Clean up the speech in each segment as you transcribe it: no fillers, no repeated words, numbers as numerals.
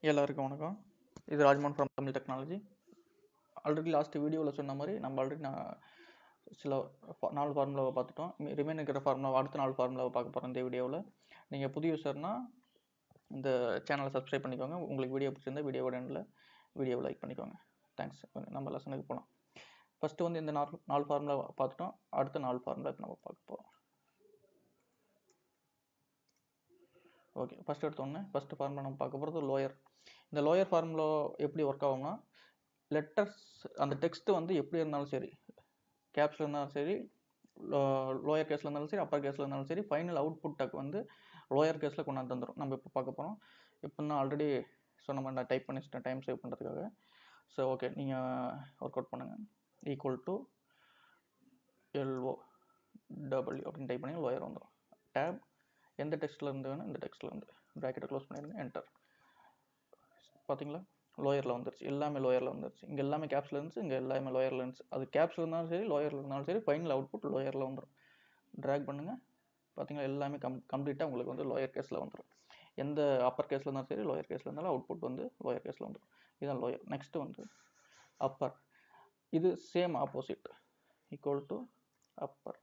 எல்லாருக்கும் வணக்கம். இது Rajmohan from Tamil technology. Already last வீடியோவில் சொன்ன மாதிரி நம்ம ஆல்ரெடி சில 4 ஃபார்முலாவை பார்த்துட்டோம். ரிமைன் இருக்கிற ஃபார்முலா அடுத்த 4 ஃபார்முலாவை பார்க்க போகிறோம் இந்த வீடியோவில். நீங்கள் புது யூஸர்னா இந்த சேனலை சப்ஸ்கிரைப் பண்ணிக்கோங்க. உங்களுக்கு வீடியோ பிடிச்சிருந்தா வீடியோவை லைக் பண்ணிக்கோங்க. தேங்க்ஸ். நம்ம லெசனுக்கு போகலாம். ஃபஸ்ட்டு வந்து இந்த 4 ஃபார்முலா பார்த்துட்டோம். அடுத்த 4 ஃபார்முலா இப்போ நம்ம பார்க்க போகிறோம். ஓகே, ஃபஸ்ட்டு ஃபார்முலா நம்ம பார்க்க போகிறது லோயர். இந்த லோயர் ஃபார்முலா எப்படி ஒர்க் ஆகும்னா, லெட்டர்ஸ் அந்த டெக்ஸ்ட் வந்து எப்படி இருந்தாலும் சரி, கேப்ஸில் இருந்தாலும் சரி, லோயர் கேஸில் இருந்தாலும் சரி, அப்பர் கேஸில் இருந்தாலும் சரி, ஃபைனல் அவுட்புட்டை வந்து லோயர் கேஸில் கொண்டாந்து தந்துடும். நம்ம இப்போ பார்க்க போகிறோம். இப்போ நான் ஆல்ரெடி சொன்ன மாதிரி நான் டைப் பண்ணிச்சிட்டேன் டைம் சேவ் பண்ணுறதுக்காக. ஸோ ஓகே, நீங்கள் ஒர்க் அவுட் பண்ணுங்கள். ஈக்குவல் டு LOW அப்படின்னு டைப் பண்ணி லோயர் வந்துடும். டேப் எந்த டெக்ஸ்ட்டில் இருந்து வேணும், இந்த டெக்ஸ்ட்டில் வந்து ப்ராக்கெட்டை க்ளோஸ் பண்ணிடுங்க, என்டர். பார்த்தீங்களா, லோயரில் வந்துருச்சு. எல்லாமே லோயரில் வந்துருச்சு. இங்கே எல்லாமே கேப்ஸில் இருந்துச்சு, இங்கே எல்லாமே லோயரில் இருந்துச்சு. அது கேப்ஸில் இருந்தாலும் சரி, லோயரில் இருந்தாலும் சரி, ஃபைனல் அவுட்புட் லோயரில் வந்துடும். ட்ராக் பண்ணுங்கள். பார்த்தீங்களா, எல்லாமே கம்ப்ளீட்டாக உங்களுக்கு வந்து லோயர் கேஸில் வந்துடும். எந்த அப்பர் கேஸில் இருந்தாலும் சரி, லோயர் கேஸில் இருந்தாலும் அவுட்புட் வந்து லோயர் கேஸில் வந்துடும். இதுதான் லோயர். நெக்ஸ்ட்டு வந்து அப்பர். இது same opposite. Equal to Appar.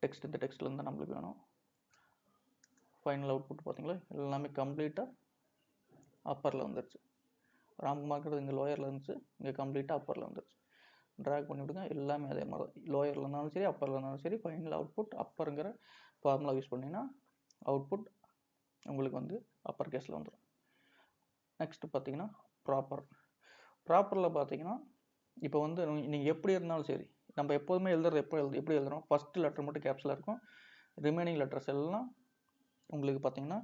Text இந்த டெக்ஸ்ட்டில் இருந்தால் நம்மளுக்கு வேணும். ஃபைனல் அவுட்புட் பார்த்தீங்களா, எல்லாமே கம்ப்ளீட்டாக அப்பரில் வந்துருச்சு. ராம்குமார்ங்கிறது இங்கே லோயரில் இருந்துச்சு, இங்கே கம்ப்ளீட்டாக அப்பரில் வந்துருச்சு. ட்ராக் பண்ணிவிடுங்க. எல்லாமே அதே மாதிரி தான். லோயரில் இருந்தாலும் சரி, அப்பரில் இருந்தாலும் சரி, ஃபைனல் அவுட்புட் அப்பருங்கிற ஃபார்முலா யூஸ் பண்ணிங்கன்னா அவுட்புட் உங்களுக்கு வந்து அப்பர் கேஸில் வந்துடும். நெக்ஸ்ட்டு பார்த்தீங்கன்னா ப்ராப்பரில் பார்த்தீங்கன்னா, இப்போ வந்து நீங்கள் எப்படி இருந்தாலும் சரி, நம்ம எப்போதுமே எப்படி எழுதுறோம், ஃபஸ்ட்டு லெட்டர் மட்டும் கேப்ஸில் இருக்கும், ரிமைனிங் லெட்டர்ஸ் எல்லாம் உங்களுக்கு பார்த்தீங்கன்னா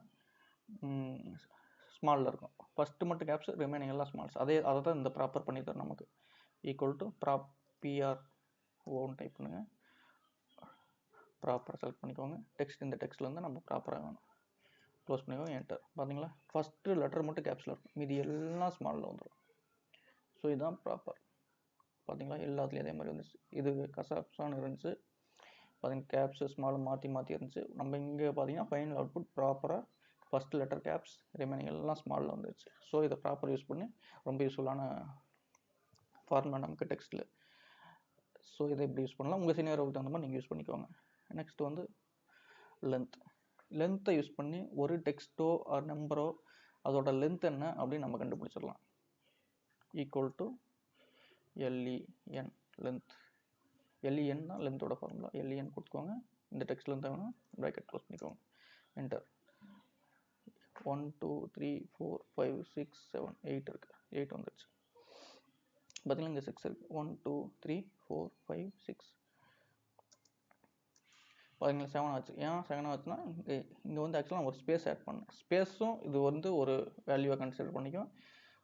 ஸ்மாலில் இருக்கும். ஃபஸ்ட்டு மட்டும் கேப்ஸ், ரிமைனிங் எல்லாம் ஸ்மால்ஸ். அதை தான் இந்த ப்ராப்பர் பண்ணி தரும் நமக்கு. ஈக்குவல் டு PROன்னு டைப் பண்ணுங்கள். ப்ராப்பராக செலக்ட் பண்ணிக்கோங்க. டெக்ஸ்ட் இந்த டெக்ஸ்ட்டில் வந்து நம்ம ப்ராப்பராக வேணும். க்ளோஸ் பண்ணிக்கோங்க, என்டர். பார்த்தீங்களா, ஃபஸ்ட்டு லெட்டர் மட்டும் கேப்ஸில் இருக்கும், மீதி எல்லாம் ஸ்மாலில் வந்துடும். ஸோ இதுதான் ப்ராப்பர். பார்த்தீங்களா, எல்லாத்துலேயும் அதே மாதிரி வந்துச்சு. இது கசாப்ஸான்னு இருந்துச்சு, பார்த்தீங்கன்னா கேப்ஸு ஸ்மால் மாற்றி இருந்துச்சு. நம்ம இங்கே பார்த்தீங்கன்னா ஃபைனல் அவுட்புட் ப்ராப்பராக ஃபஸ்ட் லெட்டர் கேப்ஸ், ரிமைனிங் எல்லாம் ஸ்மாலில் வந்துருச்சு. ஸோ இதை ப்ராப்பர் யூஸ் பண்ணி ரொம்ப யூஸ்ஃபுல்லான ஃபார்முலா நமக்கு டெக்ஸ்ட்டில். ஸோ இதை இப்படி யூஸ் பண்ணலாம். உங்கள் சினியருக்கு தகுந்த மாதிரி நீங்கள் யூஸ் பண்ணிக்கோங்க. நெக்ஸ்ட் வந்து லென்த்தை யூஸ் பண்ணி ஒரு டெக்ஸ்ட்டோ ஆர் நம்பரோ அதோட லென்த் என்ன அப்படின்னு நம்ம கண்டுபிடிச்சிடலாம். Equal to LEN length. LEN தான் லென்த்தோட ஃபார்முலா. LEN கொடுத்துக்கோங்க. இந்த டெக்ஸ்ட்டில் இருந்தால் வேணும், ப்ராக்கெட் க்ளோஸ் பண்ணிக்கோங்க, என்டர். 1 2 3 4 5 6 7 8 இருக்குது. 8 வந்துடுச்சு. பார்த்தீங்கன்னா இங்கே 6 இருக்குது. 1 2 3 4 5 6 பார்த்தீங்களா, 7 ஆச்சு. ஏன் 7 ஆச்சுன்னா இங்கே வந்து ஆக்சுவலாக நான் ஒரு ஸ்பேஸ் ஆட் பண்ணேன். ஸ்பேஸும் இது வந்து ஒரு வேல்யூவாக கன்சிடர் பண்ணிக்கும்.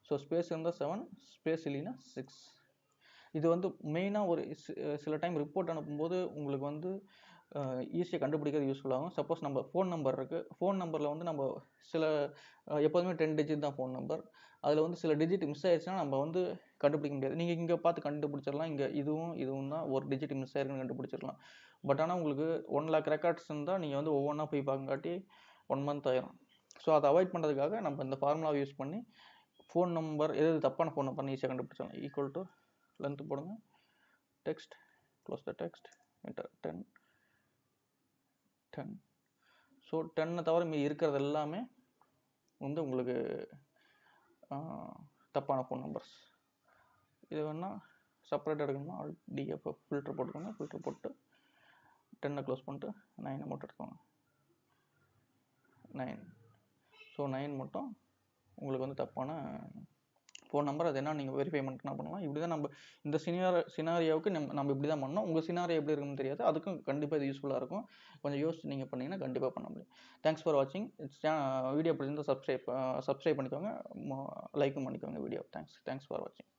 ஸோ ஸ்பேஸ் இருந்தால் 7, ஸ்பேஸ் இல்லைன்னா 6. இது வந்து மெயினாக ஒரு சில டைம் ரிப்போர்ட் அனுப்பும்போது உங்களுக்கு வந்து ஈஸியாக கண்டுபிடிக்கிறது யூஸ்ஃபுல்லாகும். சப்போஸ் நம்ம ஃபோன் நம்பர் இருக்குது, ஃபோன் நம்பரில் வந்து நம்ம சில எப்போதுமே 10 டிஜிட் தான் ஃபோன் நம்பர். அதில் வந்து சில டிஜிட் மிஸ் ஆயிடுச்சுன்னா நம்ம வந்து கண்டுபிடிக்க முடியாது. நீங்கள் இங்கே பார்த்து கண்டுபிடிச்சிடலாம். இங்கே இதுவும் தான் ஒரு டிஜிட் மிஸ் ஆயிருக்குன்னு கண்டுபிடிச்சிடலாம். பட் ஆனால் உங்களுக்கு 1 lakh ரெக்கார்ட்ஸ் இருந்தால் நீங்கள் வந்து ஒவ்வொன்றா போய் பார்க்கங்காட்டி 1 month ஆயிரும். ஸோ அதை அவாய்ட் பண்ணுறதுக்காக நம்ம இந்த ஃபார்முலாவை யூஸ் பண்ணி ஃபோன் நம்பர் எது தப்பான ஃபோன் நம்பர்னு ஈஸியாக கண்டுபிடிச்சிடலாம். ஈக்குவல் டு லென்த் போடுங்க, text, close the text, enter. 10. So 10 தவிர மீதி இருக்கிறது எல்லாமே வந்து உங்களுக்கு தப்பான ஃபோன் நம்பர்ஸ். இது வேணால் செப்பரேட் எடுக்கணும்னா DF ஃபில்டர் போட்டுக்கோங்க. ஃபில்டர் போட்டு 10 க்ளோஸ் பண்ணிட்டு 9 மட்டும் எடுத்துக்கோங்க. 9. ஸோ 9 மட்டும் உங்களுக்கு வந்து தப்பான ஃபோன் நம்பர். அது என்ன நீங்கள் வெரிஃபை பண்ணிட்டு என்ன பண்ணலாம், இப்படி தான் நம்ம இந்த சினாரியாவுக்கு நம்ம இப்படி தான் பண்ணோம். உங்கள் சினாரியோ எப்படி இருக்குன்னு தெரியாது, அதுக்கும் கண்டிப்பாக இது யூஸ்ஃபுல்லாக இருக்கும். கொஞ்சம் யோசிச்சு நீங்கள் பண்ணிங்கன்னா கண்டிப்பாக பண்ண முடியும். தேங்க்ஸ் ஃபார் வாட்சிங். வீடியோ பிடிச்சிருந்தால் சப்ஸ்கிரைப் பண்ணிக்கோங்க, லைக்கும் பண்ணிக்கோங்க வீடியோ. தேங்க்ஸ் ஃபார் வாட்சிங்.